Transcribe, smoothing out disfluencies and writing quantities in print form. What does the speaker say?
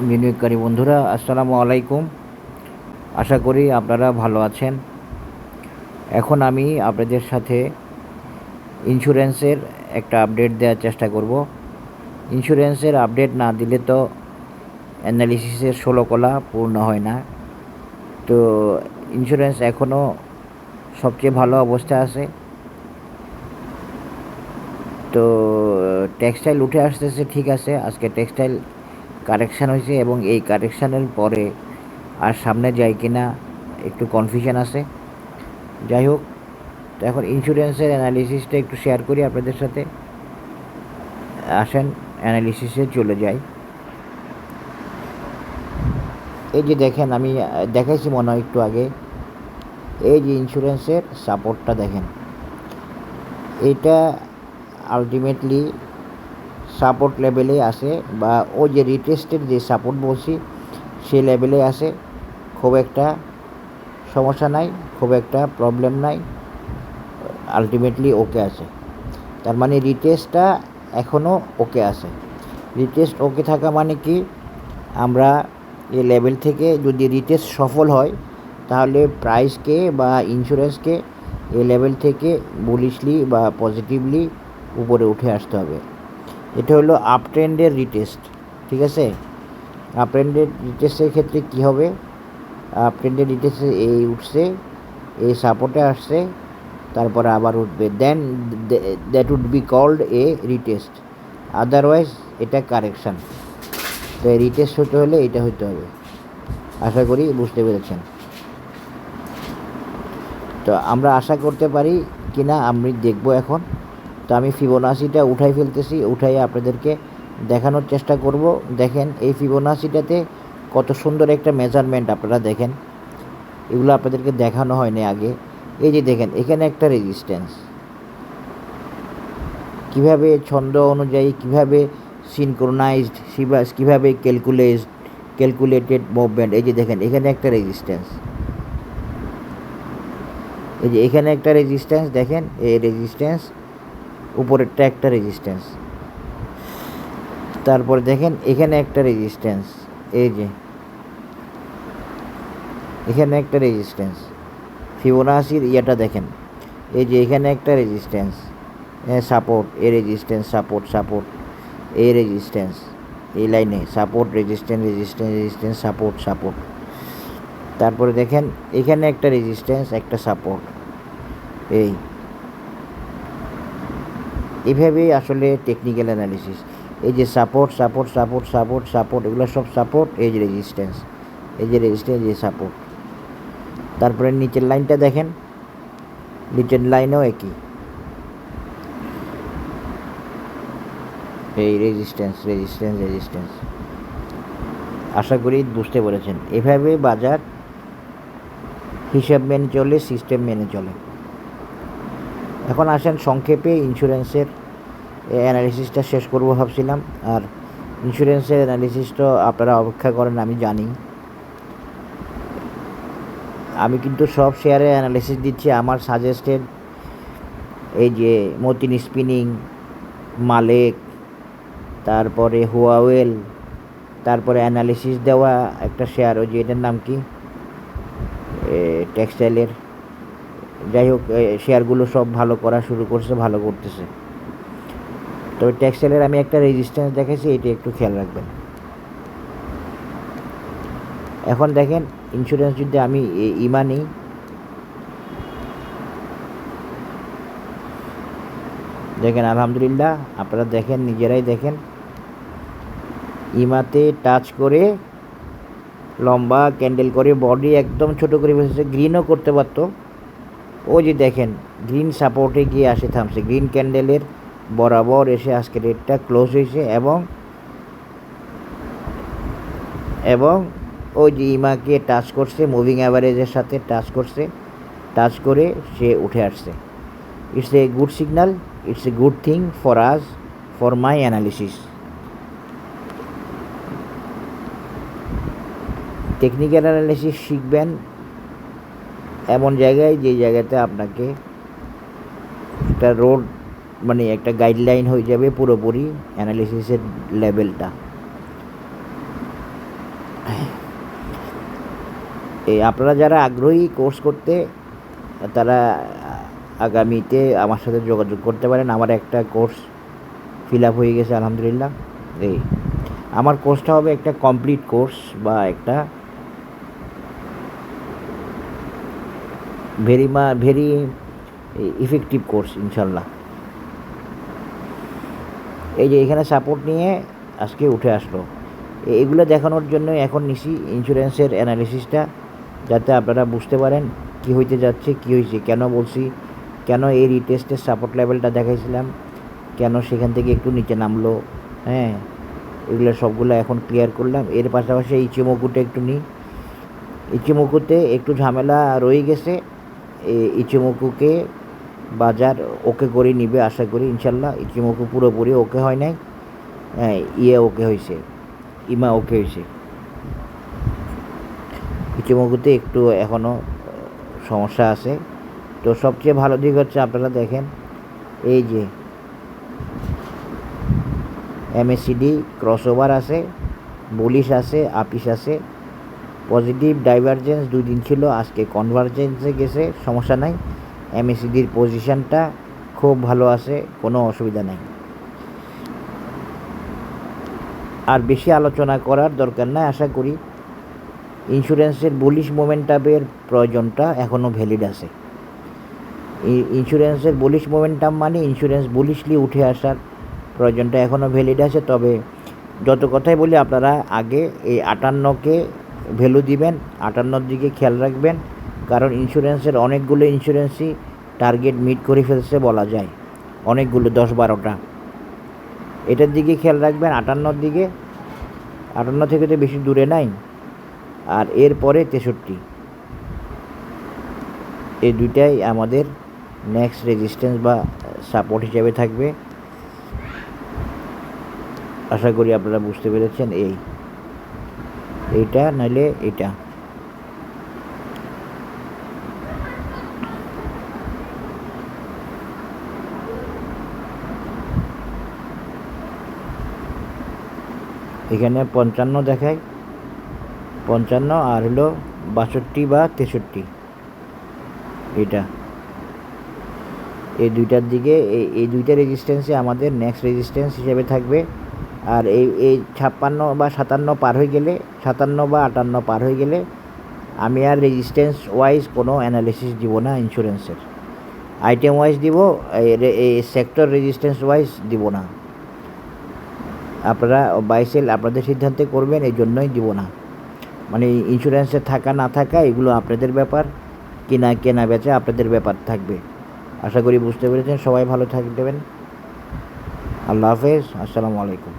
বিনিয়োগকারী বন্ধুরা, আসসালামু আলাইকুম। আশা করি আপনারা ভালো আছেন। এখন আমি আপনাদের সাথে ইন্স্যুরেন্সের একটা আপডেট দেওয়ার চেষ্টা করব। ইন্স্যুরেন্সের আপডেট না দিলে তো অ্যানালিসিসের 16 কলা পূর্ণ হয় না। তো ইন্স্যুরেন্স এখনও সবচেয়ে ভালো অবস্থায় আছে। তো টেক্সটাইল উঠে আসতেছে, ঠিক আছে। আজকে টেক্সটাইল কারেকশান হয়েছে এবং এই কারেকশানের পরে আর সামনে যায় কি না একটু কনফিউশন আছে। যাই হোক, তো এখন ইন্স্যুরেন্সের অ্যানালিসিসটা একটু শেয়ার করি আপনাদের সাথে। আসেন অ্যানালিসিসে চলে যাই। এই যে দেখেন, আমি দেখাইছি মনে হয় একটু আগে, এই যে ইন্স্যুরেন্সের সাপোর্টটা দেখেন, এইটা আলটিমেটলি সাপোর্ট লেভেলে আসে, বা ওই যে রিটেস্টের যে সাপোর্ট বলছি সেই লেভেলে আসে। খুব একটা সমস্যা নাই, খুব একটা প্রবলেম নাই, আলটিমেটলি ওকে আছে। তার মানে রিটেস্টটা এখনও ওকে আছে। রিটেস্ট ওকে থাকা মানে কি, আমরা এই লেভেল থেকে যদি রিটেস্ট সফল হয় তাহলে প্রাইসকে বা ইন্স্যুরেন্সকে এই লেভেল থেকে বুলিশলি বা পজিটিভলি উপরে উঠে আসতে হবে। এটা হলো আপ ট্রেন্ডের রিটেস্ট, ঠিক আছে। আপ ট্রেন্ডের রিটেস্টের ক্ষেত্রে কী হবে, আপ ট্রেন্ডের রিটেস্টে এই উঠছে, এই সাপোর্টে আসছে, তারপরে আবার উঠবে, then that would be called a retest. Otherwise এটা কারেকশান। তো এই রিটেস্ট হতে হলে এটা হতে হবে। আশা করি বুঝতে পেরেছেন। তো আমরা আশা করতে পারি কি না আমি দেখব এখন। তো আমি ফিবোনাচিটা উঠাই ফেলতেছি, উঠাই আপনাদেরকে দেখানোর চেষ্টা করব। দেখেন এই ফিবোনাচিটাতে কত সুন্দর একটা মেজারমেন্ট, আপনারা দেখেন, এগুলো আপনাদেরকে দেখানো হয়নি আগে। এই যে দেখেন, এখানে একটা রেজিস্ট্যান্স, কীভাবে ছন্দ অনুযায়ী, কীভাবে সিনক্রোনাইজড, কীভাবে ক্যালকুলেটেড মুভমেন্ট। এই যে দেখেন, এখানে একটা রেজিস্ট্যান্স, এই যে এখানে একটা রেজিস্ট্যান্স দেখেন, এই রেজিস্ট্যান্স, উপরেরটা একটা রেজিস্ট্যান্স, তারপরে দেখেন এখানে একটা রেজিস্ট্যান্স, এই যে এখানে একটা রেজিস্ট্যান্স, ফিবোনাচির ইয়েটা দেখেন, এই যে এখানে একটা রেজিস্ট্যান্স, সাপোর্ট, এ রেজিস্ট্যান্স, সাপোর্ট, সাপোর্ট, এ রেজিস্ট্যান্স, এই লাইনে support, resistance, resistance, resistance, support, support. তারপরে দেখেন এখানে একটা রেজিস্ট্যান্স, একটা সাপোর্ট, এইভাবেই আসলে টেকনিক্যাল অ্যানালিসিস। এই যে support, support, support, support, support, এগুলো সব সাপোর্ট, এই যে রেজিস্ট্যান্স, এই যে রেজিস্ট্যান্স, এই সাপোর্ট। তারপরে নিচের লাইনটা দেখেন, নিচের লাইনেও একই, এই রেজিস্ট্যান্স, রেজিস্ট্যান্স, রেজিস্ট্যান্স। আশা করি বুঝতে পেরেছেন। এভাবে বাজার হিসাব মেনে চলে, সিস্টেম মেনে চলে। এখন আসেন সংক্ষেপে ইন্স্যুরেন্সের অ্যানালিসিসটা শেষ করব ভাবছিলাম। আর ইন্স্যুরেন্সের অ্যানালিসিস তো আপনারা অপেক্ষা করেন, আমি জানি। আমি কিন্তু সব শেয়ারে অ্যানালিসিস দিচ্ছি আমার সাজেস্টেড, এই যে মতিন স্পিনিং, মালেক, তারপরে হুয়াওয়েল, তারপরে অ্যানালিসিস দেওয়া একটা শেয়ার, ওই যে এটার নাম কি, টেক্সটাইলের। যাই হোক, শেয়ারগুলো সব ভালো করা শুরু করছে, ভালো করতেছে। তবে টেক্সটাইলের আমি একটা রেজিস্ট্যান্স দেখেছি, এটা একটু খেয়াল রাখবেন। এখন দেখেন ইন্স্যুরেন্স যদি আমি ইমা নিই, দেখেন আলহামদুলিল্লাহ, আপনারা দেখেন, নিজেরাই দেখেন, ইমাতে টাচ করে লম্বা ক্যান্ডেল করে বডি একদম ছোট করে বসেছে, গ্রিনও করতে পারতো। ওই যে দেখেন গ্রিন সাপোর্টে গিয়ে আসে থামছে, গ্রিন ক্যান্ডেলের বরাবর এসে আজকে রেটটা ক্লোজ হয়েছে, এবং ওই যে ইমাকে টাচ করছে, মুভিং অ্যাভারেজের সাথে টাচ করছে, টাচ করে সে উঠে আসছে। It's a good signal, it's a good thing for us, for my analysis. Technical analysis শিখবেন এমন জায়গায়, যে জায়গাতে আপনাকে একটা রোড, মানে একটা গাইডলাইন হয়ে যাবে পুরোপুরি অ্যানালিসিসের লেভেলটা। এই আপনারা যারা আগ্রহী কোর্স করতে, তারা আগামীতে আমার সাথে যোগাযোগ করতে পারেন। আমার একটা কোর্স ফিল আপ হয়ে গেছে আলহামদুলিল্লাহ। এই আমার কোর্সটা হবে একটা কমপ্লিট কোর্স বা একটা ভেরি ইফেক্টিভ কোর্স ইনশাল্লাহ। এই যে এখানে সাপোর্ট নিয়ে আজকে উঠে আসলো, এগুলো দেখানোর জন্য এখন নিছি ইন্স্যুরেন্সের অ্যানালিসিসটা, যাতে আপনারা বুঝতে পারেন কি হইতে যাচ্ছে, কি হয়েছে, কেন বলছি, কেন এই রিটেস্টের সাপোর্ট লেভেলটা দেখাইছিলাম, কেন সেখান থেকে একটু নিচে নামলো। হ্যাঁ, এগুলো সবগুলো এখন ক্লিয়ার করলাম। এর পাশাপাশি ইচিমোকুটা একটু নিই। ইচিমোকুতে একটু ঝামেলা রয়ে গেছে। ইচিমোকুকে বাজার ওকে করে নিবে আশা করি ইনশাল্লাহ। ইচিমোকু পুরোপুরি ওকে হয় নাই, ওকে হয়েছে, ইমা ওকে হয়েছে। ইচিমোকুতে একটু এখনও সমস্যা আছে। তো সবচেয়ে ভালো দিক হচ্ছে আপনারা দেখেন, এই যে এমএসিডি ক্রসওভার আছে, বুলিশ আছে, আপিস আছে, পজিটিভ ডাইভারজেন্স 2 দিন ছিল, আজকে কনভারজেন্সে গেছে, সমস্যা নাই। এমএসিডির পজিশনটা খুব ভালো আছে, কোনো অসুবিধা নাই। আর বেশি আলোচনা করার দরকার নাই। আশা করি ইন্স্যুরেন্সের বুলিশ মোমেন্টামের প্রয়োজনটা এখনও ভ্যালিড আছে। ইন্স্যুরেন্সের বুলিশ মোমেন্টাম মানে ইন্স্যুরেন্স বুলিশলি উঠে আসার প্রয়োজনটা এখনও ভ্যালিড আছে। তবে যত কথাই বলি, আপনারা আগে এই 58কে ভ্যালু দিবেন, 58-র দিকে খেয়াল রাখবেন, কারণ ইন্স্যুরেন্সের অনেকগুলো ইন্স্যুরেন্সই টার্গেট মিট করে ফেলছে বলা যায়, অনেকগুলো 10-12টা। এটার দিকে খেয়াল রাখবেন, 58-র দিকে। 58 থেকে তো বেশি দূরে নাই। আর এরপরে 63, এই দুইটাই আমাদের নেক্সট রেজিস্ট্যান্স বা সাপোর্ট হিসেবে থাকবে। আশা করি আপনারা বুঝতে পেরেছেন। এইটা নাইলে এটা। এখানে 55 দেখায়, 55 আর হলো 62 বা 63, এটা। এই দুইটার দিকে এই দুইটা রেজিস্ট্যান্সে আমাদের নেক্সট রেজিস্ট্যান্স হিসেবে থাকবে। আর এই 56 বা 57 পার হয়ে গেলে, 57 বা 58 পার হয়ে গেলে আমি আর রেজিস্ট্যান্স ওয়াইজ কোনো অ্যানালিসিস দিব না ইন্স্যুরেন্সের। আইটেম ওয়াইজ দিব, এই সেক্টর রেজিস্ট্যান্স ওয়াইজ দিব না। আপনারা বাই সেল আপনাদের সিদ্ধান্তে করবেন, এই জন্যই দিব না। মানে ইন্স্যুরেন্সে থাকা না থাকা এগুলো আপনাদের ব্যাপার, কেনা বেচা আপনাদের ব্যাপার থাকবে। আশা করি বুঝতে পেরেছেন। সবাই ভালো থাকবেন। আল্লাহ হাফেজ, আসসালামু আলাইকুম।